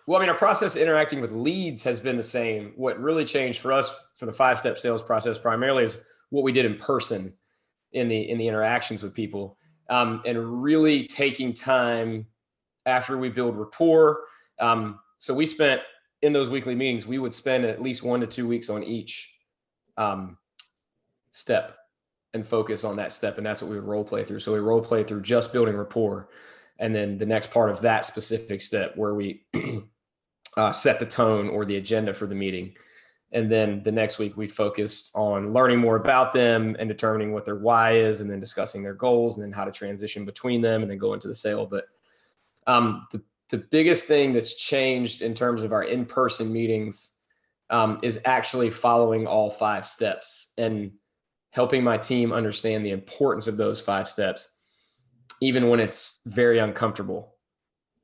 Well, I mean, our process interacting with leads has been the same. What really changed for us for the 5-step sales process primarily is what we did in person in the interactions with people, and really taking time after we build rapport. So we spent in those weekly meetings, we would spend at least 1 to 2 weeks on each um, step and focus on that step. And that's what we would role play through. So we role play through just building rapport. And then the next part of that specific step where we set the tone or the agenda for the meeting. And then the next week we focused on learning more about them and determining what their why is, and then discussing their goals, and then how to transition between them, and then go into the sale. But the biggest thing that's changed in terms of our in-person meetings is actually following all 5 steps and helping my team understand the importance of those 5 steps, even when it's very uncomfortable,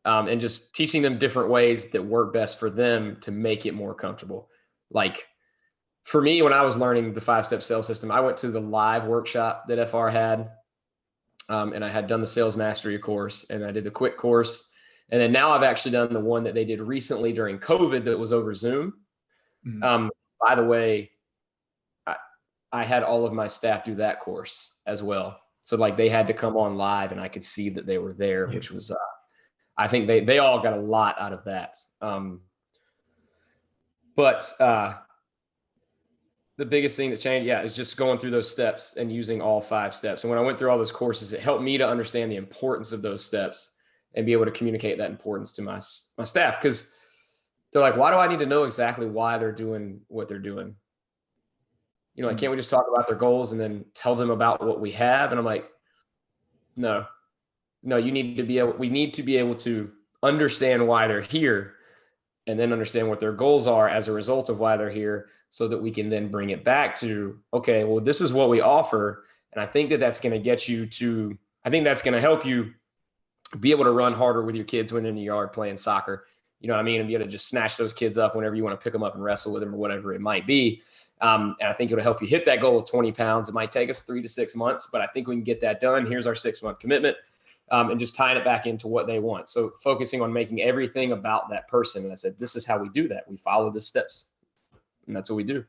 and just teaching them different ways that work best for them to make it more comfortable. Like for me, when I was learning the 5-step sales system, I went to the live workshop that FR had, and I had done the sales mastery course, and I did the quick course. And then now I've actually done the one that they did recently during COVID that was over Zoom. Mm-hmm. By the way, I had all of my staff do that course as well. So like they had to come on live and I could see that they were there, which was, I think they all got a lot out of that. But the biggest thing that changed, is just going through those steps and using all 5 steps. And when I went through all those courses, it helped me to understand the importance of those steps and be able to communicate that importance to my staff. Because they're like, why do I need to know exactly why they're doing what they're doing? You know, like, can't we just talk about their goals and then tell them about what we have? And I'm like, no, we need to be able to understand why they're here, and then understand what their goals are as a result of why they're here, so that we can then bring it back to, okay, well, this is what we offer. And I think that's going to help you be able to run harder with your kids when in the yard playing soccer, you know what I mean? And be able to just snatch those kids up whenever you want to pick them up and wrestle with them or whatever it might be. And I think it'll help you hit that goal of 20 pounds. It might take us 3 to 6 months, but I think we can get that done. Here's our 6-month commitment, and just tying it back into what they want. So focusing on making everything about that person. And I said, this is how we do that. We follow the steps, and that's what we do.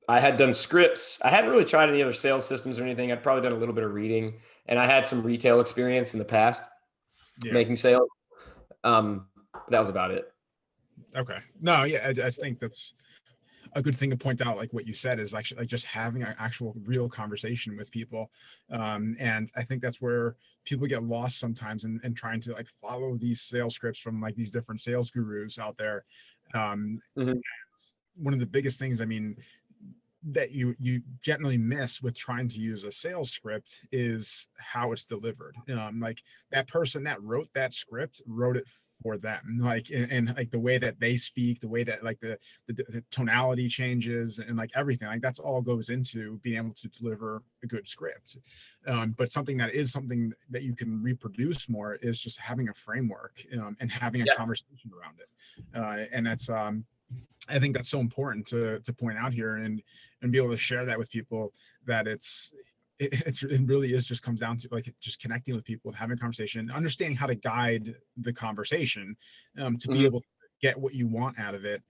I had done scripts. I hadn't really tried any other sales systems or anything. I'd probably done a little bit of reading, and I had some retail experience in the past making sales. That was about it. Okay. No, yeah, I think that's a good thing to point out. Like what you said is actually like just having an actual real conversation with people. And I think that's where people get lost sometimes in trying to like follow these sales scripts from like these different sales gurus out there. One of the biggest things, I mean, that you generally miss with trying to use a sales script is how it's delivered. Like that person that wrote that script wrote it for them, like and like the way that they speak, the way that like the tonality changes, and like everything, like that's all goes into being able to deliver a good script. But something that you can reproduce more is just having a framework, and having a conversation around it. And that's I think that's so important to point out here, and be able to share that with people, that it really is just comes down to like just connecting with people, having a conversation, understanding how to guide the conversation, to be able to get what you want out of it,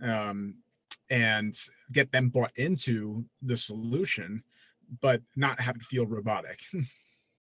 and get them bought into the solution, but not have it feel robotic.